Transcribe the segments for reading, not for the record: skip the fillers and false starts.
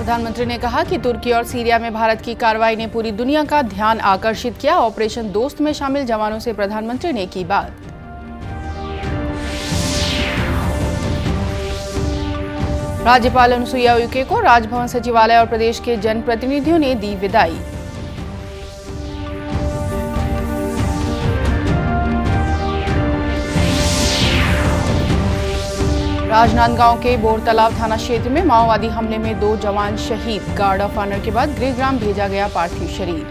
प्रधानमंत्री ने कहा कि तुर्की और सीरिया में भारत की कार्रवाई ने पूरी दुनिया का ध्यान आकर्षित किया। ऑपरेशन दोस्त में शामिल जवानों से प्रधानमंत्री ने की बात। राज्यपाल अनुसुईया उइके को राजभवन सचिवालय और प्रदेश के जनप्रतिनिधियों ने दी विदाई। राजनांदगांव के बोरतलाव थाना क्षेत्र में माओवादी हमले में 2 जवान शहीद। गार्ड ऑफ ऑनर के बाद गृहग्राम भेजा गया पार्थिव शरीर।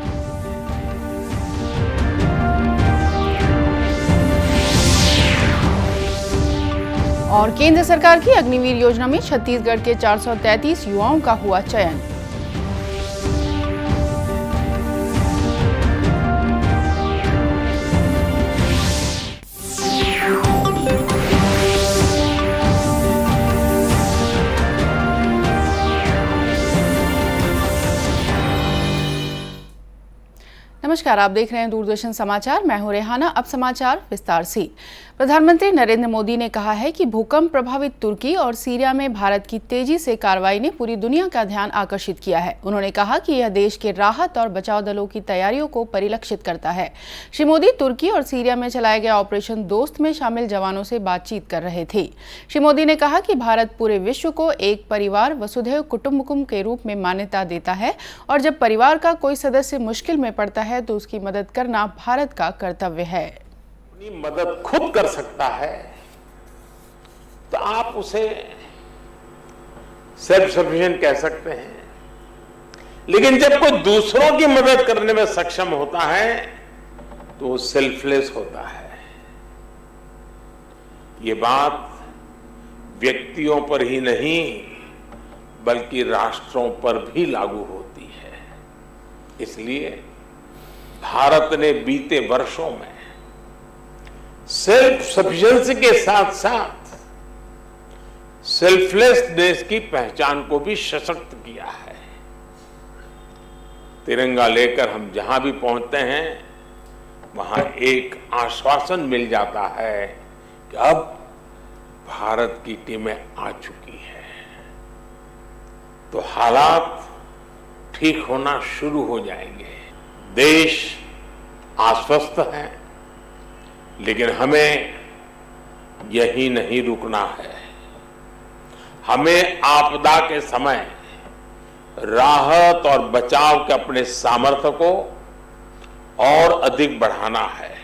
और केंद्र सरकार की अग्निवीर योजना में छत्तीसगढ़ के 433 युवाओं का हुआ चयन। नमस्कार, आप देख रहे हैं दूरदर्शन समाचार। मैं हूं रेहाना। अब समाचार विस्तार से। प्रधानमंत्री नरेंद्र मोदी ने कहा है कि भूकंप प्रभावित तुर्की और सीरिया में भारत की तेजी से कार्रवाई ने पूरी दुनिया का ध्यान आकर्षित किया है। उन्होंने कहा कि यह देश के राहत और बचाव दलों की तैयारियों को परिलक्षित करता है। श्री मोदी तुर्की और सीरिया में चलाए गए ऑपरेशन दोस्त में शामिल जवानों से बातचीत कर रहे थे। श्री मोदी ने कहा कि भारत पूरे विश्व को एक परिवार वसुधैव कुटुंबकम के रूप में मान्यता देता है और जब परिवार का कोई सदस्य मुश्किल में पड़ता है तो उसकी मदद करना भारत का कर्तव्य है। अपनी मदद खुद कर सकता है तो आप उसे सेल्फ सफिशिएंट कह सकते हैं, लेकिन जब कोई दूसरों की मदद करने में सक्षम होता है तो वो सेल्फलेस होता है। ये बात व्यक्तियों पर ही नहीं बल्कि राष्ट्रों पर भी लागू होती है। इसलिए भारत ने बीते वर्षों में सेल्फ सफिशिएंसी के साथ साथ सेल्फलेसनेस की पहचान को भी सशक्त किया है। तिरंगा लेकर हम जहां भी पहुंचते हैं वहां एक आश्वासन मिल जाता है कि अब भारत की टीमें आ चुकी है, तो हालात ठीक होना शुरू हो जाएंगे। देश आश्वस्त है, लेकिन हमें यही नहीं रुकना है। हमें आपदा के समय राहत और बचाव के अपने सामर्थ्य को और अधिक बढ़ाना है।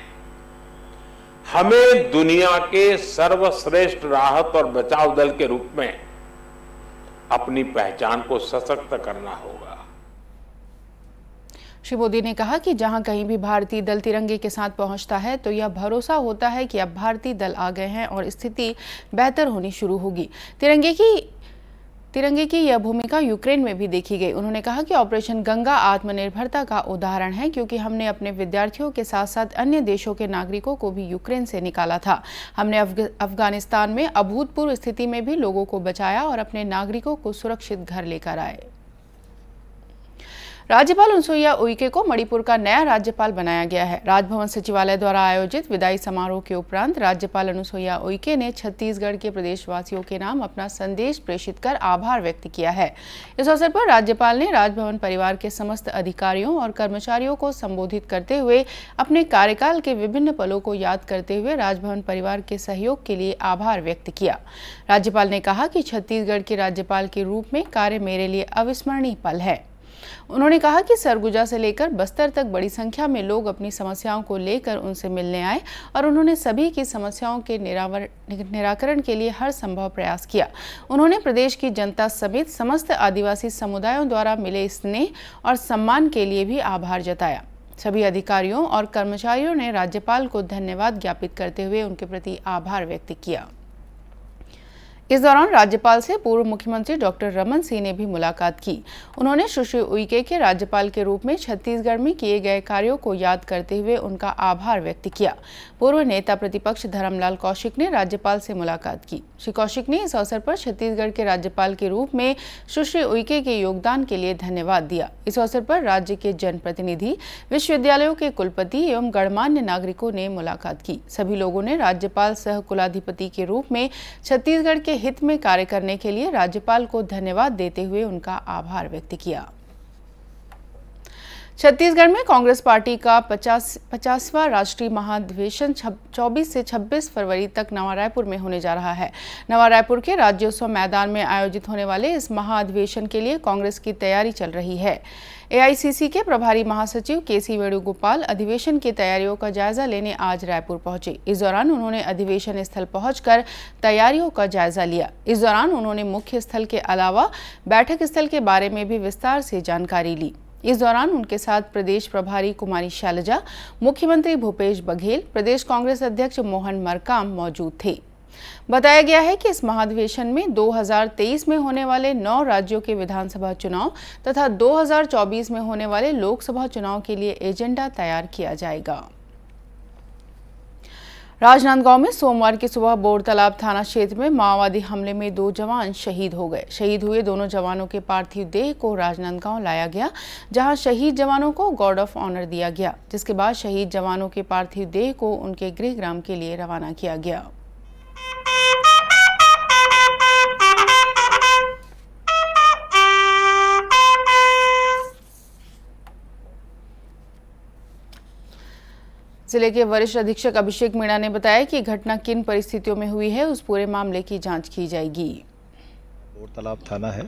हमें दुनिया के सर्वश्रेष्ठ राहत और बचाव दल के रूप में अपनी पहचान को सशक्त करना होगा। श्री मोदी ने कहा कि जहां कहीं भी भारतीय दल तिरंगे के साथ पहुंचता है तो यह भरोसा होता है कि अब भारतीय दल आ गए हैं और स्थिति बेहतर होनी शुरू होगी। तिरंगे की यह भूमिका यूक्रेन में भी देखी गई। उन्होंने कहा कि ऑपरेशन गंगा आत्मनिर्भरता का उदाहरण है, क्योंकि हमने अपने विद्यार्थियों के साथ साथ अन्य देशों के नागरिकों को भी यूक्रेन से निकाला था। हमने अफगानिस्तान में अभूतपूर्व स्थिति में भी लोगों को बचाया और अपने नागरिकों को सुरक्षित घर लेकर आए। राज्यपाल अनुसुईया उइके को मणिपुर का नया राज्यपाल बनाया गया है। राजभवन सचिवालय द्वारा आयोजित विदाई समारोह के उपरांत राज्यपाल अनुसुईया उइके ने छत्तीसगढ़ के प्रदेशवासियों के नाम अपना संदेश प्रेषित कर आभार व्यक्त किया है। इस अवसर पर राज्यपाल ने राजभवन परिवार के समस्त अधिकारियों और कर्मचारियों को संबोधित करते हुए अपने कार्यकाल के विभिन्न पलों को याद करते हुए राजभवन परिवार के सहयोग के लिए आभार व्यक्त किया। राज्यपाल ने कहा कि छत्तीसगढ़ के राज्यपाल के रूप में कार्य मेरे लिए अविस्मरणीय पल है। उन्होंने कहा कि सरगुजा से लेकर बस्तर तक बड़ी संख्या में लोग अपनी समस्याओं को लेकर उनसे मिलने आए और उन्होंने सभी की समस्याओं के निराकरण के लिए हर संभव प्रयास किया। उन्होंने प्रदेश की जनता समेत समस्त आदिवासी समुदायों द्वारा मिले स्नेह और सम्मान के लिए भी आभार जताया। सभी अधिकारियों और कर्मचारियों ने राज्यपाल को धन्यवाद ज्ञापित करते हुए उनके प्रति आभार व्यक्त किया। इस दौरान राज्यपाल से पूर्व मुख्यमंत्री डॉक्टर रमन सिंह ने भी मुलाकात की। उन्होंने सुश्री उइके के राज्यपाल के रूप में छत्तीसगढ़ में किए गए कार्यों को याद करते हुए उनका आभार व्यक्त किया। पूर्व नेता प्रतिपक्ष धर्मलाल कौशिक ने राज्यपाल से मुलाकात की। श्री कौशिक ने इस अवसर पर छत्तीसगढ़ के राज्यपाल के रूप में सुश्री उइके के योगदान के लिए धन्यवाद दिया। इस अवसर पर राज्य के जनप्रतिनिधि, विश्वविद्यालयों के कुलपति एवं गणमान्य नागरिकों ने मुलाकात की। सभी लोगों ने राज्यपाल सह कुलाधिपति के रूप में छत्तीसगढ़ के हित में कार्य करने के लिए राज्यपाल को धन्यवाद देते हुए उनका आभार व्यक्त किया। छत्तीसगढ़ में कांग्रेस पार्टी का 50वां राष्ट्रीय महाधिवेशन 24 से 26 फरवरी तक नवा रायपुर में होने जा रहा है। नवा रायपुर के राज्योत्सव मैदान में आयोजित होने वाले इस महाधिवेशन के लिए कांग्रेस की तैयारी चल रही है। एआईसीसी के प्रभारी महासचिव केसी वेणुगोपाल अधिवेशन की तैयारियों का जायजा लेने आज रायपुर पहुंचे। इस दौरान उन्होंने अधिवेशन स्थल पहुंचकर तैयारियों का जायजा लिया। इस दौरान उन्होंने मुख्य स्थल के अलावा बैठक स्थल के बारे में भी विस्तार से जानकारी ली। इस दौरान उनके साथ प्रदेश प्रभारी कुमारी शैलजा, मुख्यमंत्री भूपेश बघेल, प्रदेश कांग्रेस अध्यक्ष मोहन मरकाम मौजूद थे। बताया गया है कि इस महाधिवेशन में 2023 में होने वाले 9 राज्यों के विधानसभा चुनाव तथा 2024 में होने वाले लोकसभा चुनाव के लिए एजेंडा तैयार किया जाएगा। राजनांदगांव में सोमवार की सुबह बोरतालाब थाना क्षेत्र में माओवादी हमले में 2 जवान शहीद हो गए। शहीद हुए दोनों जवानों के पार्थिव देह को राजनांदगांव लाया गया, जहां शहीद जवानों को गार्ड ऑफ ऑनर दिया गया, जिसके बाद शहीद जवानों के पार्थिव देह को उनके गृहग्राम के लिए रवाना किया गया। जिले के वरिष्ठ अधीक्षक अभिषेक मीणा ने बताया कि घटना किन परिस्थितियों में हुई है, उस पूरे मामले की जांच की जाएगी। बोरतालाब थाना है,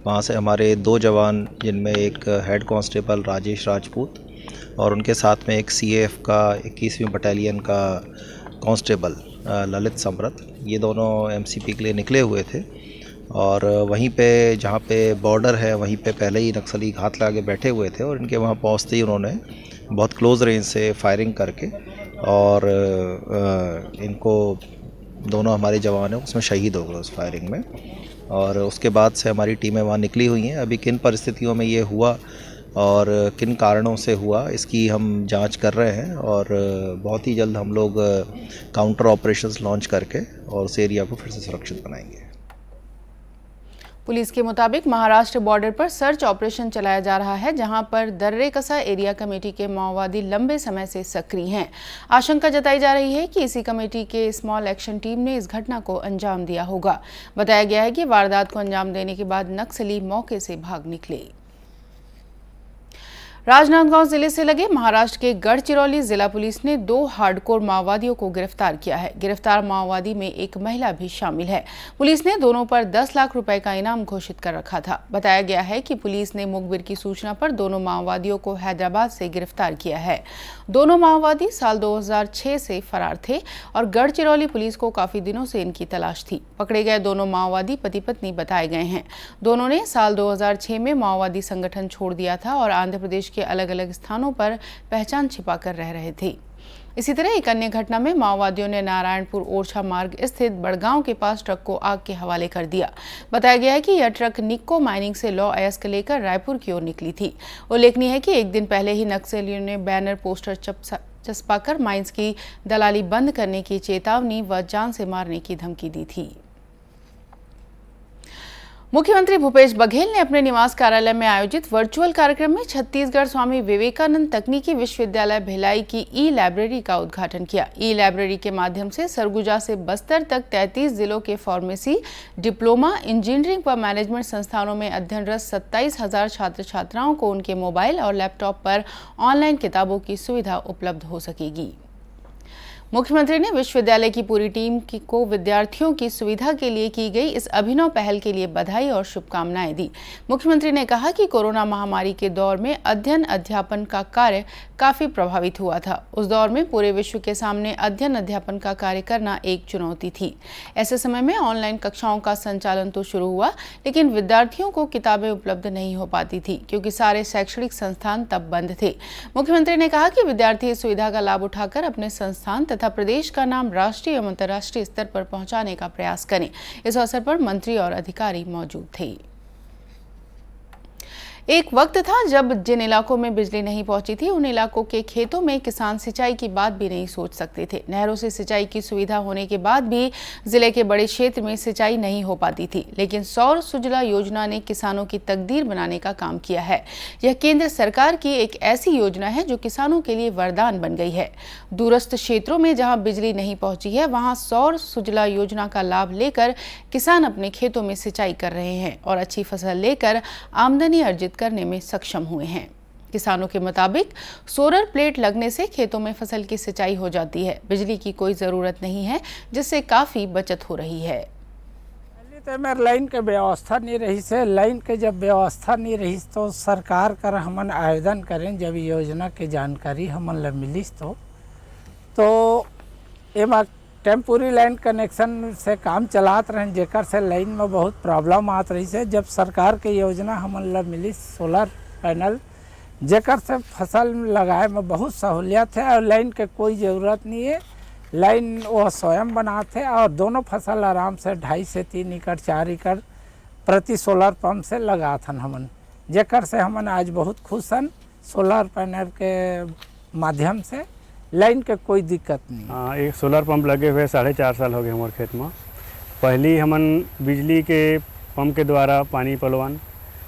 वहाँ से हमारे 2 जवान, जिनमें एक हेड कांस्टेबल राजेश राजपूत और उनके साथ में एक सीएएफ का 21वीं बटालियन का कांस्टेबल ललित समरथ, ये दोनों एमसीपी के लिए निकले हुए थे। और वहीं पे जहाँ पे बॉर्डर है वहीं पे पहले ही नक्सली घात लगा के बैठे हुए थे और इनके वहाँ पहुँचते ही उन्होंने बहुत क्लोज रेंज से फायरिंग करके और इनको दोनों हमारे जवान हैं उसमें शहीद हो गए उस फायरिंग में। और उसके बाद से हमारी टीमें वहाँ निकली हुई हैं। अभी किन परिस्थितियों में ये हुआ और किन कारणों से हुआ, इसकी हम जांच कर रहे हैं और बहुत ही जल्द हम लोग काउंटर ऑपरेशंस लॉन्च करके और उस एरिया को फिर से सुरक्षित बनाएंगे। पुलिस के मुताबिक महाराष्ट्र बॉर्डर पर सर्च ऑपरेशन चलाया जा रहा है, जहां पर दर्रेकसा एरिया कमेटी के माओवादी लंबे समय से सक्रिय हैं। आशंका जताई जा रही है कि इसी कमेटी के स्मॉल एक्शन टीम ने इस घटना को अंजाम दिया होगा। बताया गया है कि वारदात को अंजाम देने के बाद नक्सली मौके से भाग निकले। राजनांदगांव जिले से लगे महाराष्ट्र के गढ़चिरौली जिला पुलिस ने 2 हार्डकोर माओवादियों को गिरफ्तार किया है। गिरफ्तार माओवादी में एक महिला भी शामिल है। पुलिस ने दोनों पर 10 लाख रुपए का इनाम घोषित कर रखा था। बताया गया है कि पुलिस ने मुखबिर की सूचना पर दोनों माओवादियों को हैदराबाद से गिरफ्तार किया है। दोनों माओवादी साल 2006 से फरार थे और गढ़चिरौली पुलिस को काफी दिनों से इनकी तलाश थी। पकड़े गए दोनों माओवादी पति पत्नी बताए गए हैं। दोनों ने साल 2006 में माओवादी संगठन छोड़ दिया था और आंध्र प्रदेश के अलग अलग स्थानों पर पहचान छिपाकर रह रहे थे। इसी तरह एक अन्य घटना में माओवादियों ने नारायणपुर ओरछा मार्ग स्थित बड़गांव के पास ट्रक को आग के हवाले कर दिया। बताया गया है कि यह ट्रक निक्को माइनिंग से लॉ अयस्क लेकर रायपुर की ओर निकली थी। उल्लेखनीय है कि एक दिन पहले ही नक्सलियों ने बैनर पोस्टर चस्पाकर माइंस की दलाली बंद करने की चेतावनी व जान से मारने की धमकी दी थी। मुख्यमंत्री भूपेश बघेल ने अपने निवास कार्यालय में आयोजित वर्चुअल कार्यक्रम में छत्तीसगढ़ स्वामी विवेकानंद तकनीकी विश्वविद्यालय भिलाई की ई लाइब्रेरी का उद्घाटन किया। ई लाइब्रेरी के माध्यम से सरगुजा से बस्तर तक 33 जिलों के फार्मेसी, डिप्लोमा, इंजीनियरिंग व मैनेजमेंट संस्थानों में अध्ययनरत 27,000 छात्र छात्राओं को उनके मोबाइल और लैपटॉप पर ऑनलाइन किताबों की सुविधा उपलब्ध हो सकेगी। मुख्यमंत्री ने विश्वविद्यालय की पूरी टीम को विद्यार्थियों की सुविधा के लिए की गई इस अभिनव पहल के लिए बधाई और शुभकामनाएं दी। मुख्यमंत्री ने कहा कि कोरोना महामारी के दौर में अध्ययन अध्यापन का कार्य काफी प्रभावित हुआ था। उस दौर में पूरे विश्व के सामने अध्ययन अध्यापन का कार्य करना एक चुनौती थी। ऐसे समय में ऑनलाइन कक्षाओं का संचालन तो शुरू हुआ, लेकिन विद्यार्थियों को किताबें उपलब्ध नहीं हो पाती थी क्योंकि सारे शैक्षणिक संस्थान तब बंद थे। मुख्यमंत्री ने कहा कि विद्यार्थी इस सुविधा का लाभ उठाकर अपने संस्थान तथा प्रदेश का नाम राष्ट्रीय एवं अंतर्राष्ट्रीय स्तर पर पहुंचाने का प्रयास करें। इस अवसर पर मंत्री और अधिकारी मौजूद थे। एक वक्त था जब जिन इलाकों में बिजली नहीं पहुंची थी उन इलाकों के खेतों में किसान सिंचाई की बात भी नहीं सोच सकते थे। नहरों से सिंचाई की सुविधा होने के बाद भी जिले के बड़े क्षेत्र में सिंचाई नहीं हो पाती थी, लेकिन सौर सुजला योजना ने किसानों की तकदीर बनाने का काम किया है। यह केंद्र सरकार की एक ऐसी योजना है जो किसानों के लिए वरदान बन गई है। दूरस्थ क्षेत्रों में जहां बिजली नहीं पहुंची है वहां सौर सुजला योजना का लाभ लेकर किसान अपने खेतों में सिंचाई कर रहे हैं और अच्छी फसल लेकर आमदनी अर्जित करने में सक्षम हुए हैं। किसानों के मुताबिक सोलर प्लेट लगने से खेतों में फसल की सिंचाई हो जाती है। बिजली की कोई ज़रूरत नहीं है, जिससे काफ़ी बचत हो रही है। पहले तो मेरे लाइन के व्यवस्था नहीं रही से, लाइन के जब व्यवस्था नहीं रही तो सरकार कर हमन आवेदन करें, जब योजना के जानकारी हमन ला मिलिस तो एमा टेम्पोरी लाइन कनेक्शन से काम चलात रहें, जेकर से लाइन में बहुत प्रॉब्लम आत रही से। जब सरकार के योजना हमन ला मिली सोलर पैनल, जेकर से फसल लगाए में बहुत सहूलियत है और लाइन के कोई ज़रूरत नहीं है। लाइन वो स्वयं बनाते हैं और दोनों फसल आराम से 2.5 से 3 एकड़ 4 एकड़ प्रति सोलर पंप से लगाथन हमन, जेकर से हमन आज बहुत खुश हन। सोलर पैनल के माध्यम से लाइन के कोई दिक्कत नहीं। हाँ, एक सोलर पंप लगे हुए 4.5 साल हो गए हमारे खेत में। पहली हमन बिजली के पंप के द्वारा पानी पलवान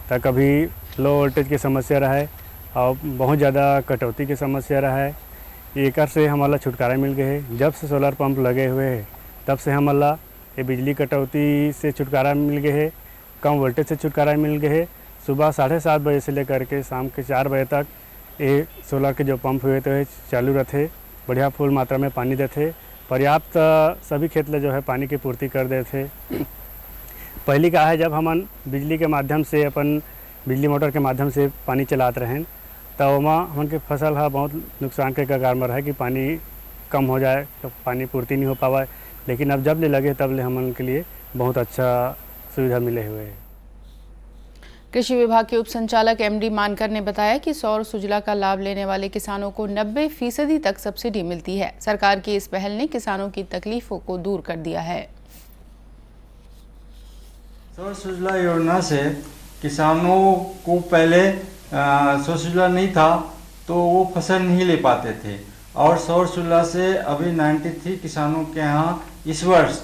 तक कभी लो वोल्टेज की समस्या रहा है और बहुत ज़्यादा कटौती की समस्या रहा है। एकर से हमारा छुटकारा मिल गए है। जब से सोलर पंप लगे हुए हैं तब से हमारा ये बिजली कटौती से छुटकारा मिल गए है, कम वोल्टेज से छुटकारा मिल गए है। सुबह 7:30 बजे से लेकर के शाम के 4 बजे तक ये सोलर के जो पंप हुए थे चालू रहते, बढ़िया फुल मात्रा में पानी देते, पर्याप्त सभी खेत में जो है पानी की पूर्ति कर देते। पहली का है जब हम बिजली के माध्यम से अपन बिजली मोटर के माध्यम से पानी चलाते रहें तो वहाँ हमके फसल है बहुत नुकसान के कगार में रहे कि पानी कम हो जाए तो पानी पूर्ति नहीं हो पावा। लेकिन अब जब ले लगे तब ले हम के लिए बहुत अच्छा सुविधा मिले हुए है। कृषि विभाग के उप संचालक MD मानकर ने बताया कि सौर सुजला का लाभ लेने वाले किसानों को 90% तक सब्सिडी मिलती है। सरकार की इस पहल ने किसानों की तकलीफों को दूर कर दिया है। सौर सुजला योजना से किसानों को पहले सौर सुजला नहीं था तो वो फसल नहीं ले पाते थे और सौर सुजला से अभी 93 किसानों के यहाँ इस वर्ष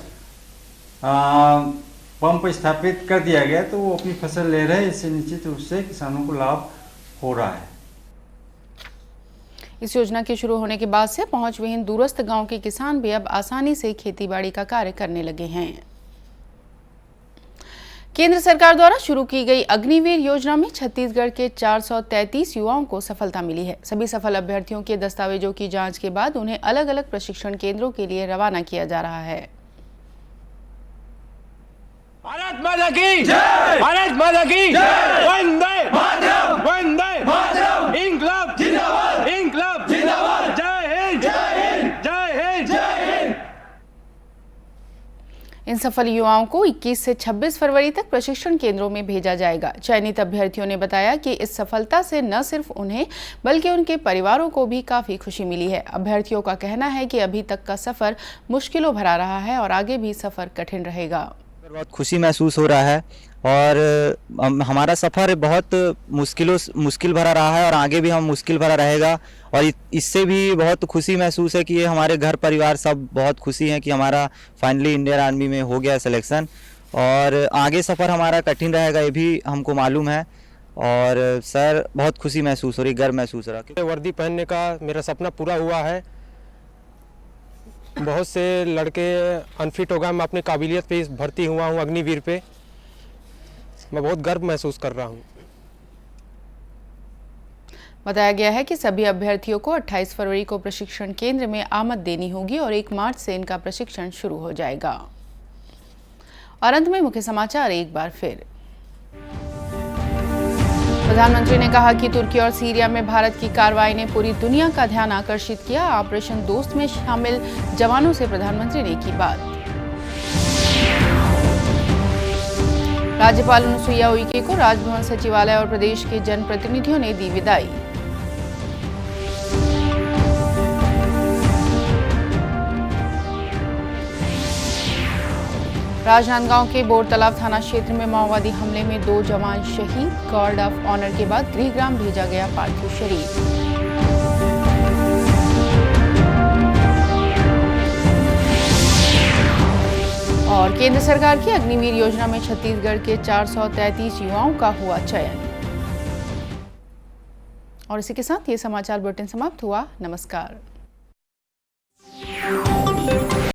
पंप स्थापित कर दिया गया तो वो अपनी फसल ले रहे हैं। इससे निश्चित रूप से किसानों को लाभ हो रहा है। इस योजना के शुरू होने के बाद से पहुंच विहीन दूरस्थ गांव के किसान भी अब आसानी से खेतीबाड़ी का कार्य करने लगे हैं। केंद्र सरकार द्वारा शुरू की गई अग्निवीर योजना में छत्तीसगढ़ के 433 युवाओं को सफलता मिली है। सभी सफल अभ्यर्थियों के दस्तावेजों की जांच के बाद उन्हें अलग अलग प्रशिक्षण केंद्रों के लिए रवाना किया जा रहा है। भारत माता की जय, भारत माता की जय, वंदे मातरम, वंदे मातरम, इंकलाब जिंदाबाद, इंकलाब जिंदाबाद, जय हिंद, जय हिंद, जय हिंद, जय हिंद। इन सफल युवाओं को 21 से 26 फरवरी तक प्रशिक्षण केंद्रों में भेजा जाएगा। चयनित अभ्यर्थियों ने बताया कि इस सफलता से न सिर्फ उन्हें बल्कि उनके परिवारों को भी काफी खुशी मिली है। अभ्यर्थियों का कहना है कि अभी तक का सफर मुश्किलों भरा रहा है और आगे भी सफर कठिन रहेगा। बहुत खुशी महसूस हो रहा है और हमारा सफ़र बहुत मुश्किल भरा रहा है और आगे भी हम मुश्किल भरा रहेगा और इससे भी बहुत खुशी महसूस है कि ये हमारे घर परिवार सब बहुत खुशी हैं कि हमारा फाइनली इंडियन आर्मी में हो गया सिलेक्शन और आगे सफ़र हमारा कठिन रहेगा ये भी हमको मालूम है और सर बहुत खुशी महसूस हो रही, गर्व महसूस हो रहा। वर्दी पहनने का मेरा सपना पूरा हुआ है। बहुत से लड़के अनफिट हो गए, मैं अपनी काबिलियत पे भर्ती हुआ हूँ अग्निवीर पे। मैं बहुत गर्व महसूस कर रहा हूँ। बताया गया है कि सभी अभ्यर्थियों को 28 फरवरी को प्रशिक्षण केंद्र में आमद देनी होगी और 1 मार्च से इनका प्रशिक्षण शुरू हो जाएगा। और अंत में मुख्य समाचार एक बार फिर। प्रधानमंत्री ने कहा कि तुर्की और सीरिया में भारत की कार्रवाई ने पूरी दुनिया का ध्यान आकर्षित किया। ऑपरेशन दोस्त में शामिल जवानों से प्रधानमंत्री ने की बात। राज्यपाल अनुसुईया उइके को राजभवन सचिवालय और प्रदेश के जनप्रतिनिधियों ने दी विदाई। राजनांदगांव के बोर तालाब थाना क्षेत्र में माओवादी हमले में 2 जवान शहीद। गार्ड ऑफ ऑनर के बाद गृहग्राम भेजा गया पार्थिव शरीर। और केंद्र सरकार की अग्निवीर योजना में छत्तीसगढ़ के 433 युवाओं का हुआ चयन। और इसी के साथ ये समाचार बुलेटिन समाप्त हुआ। नमस्कार।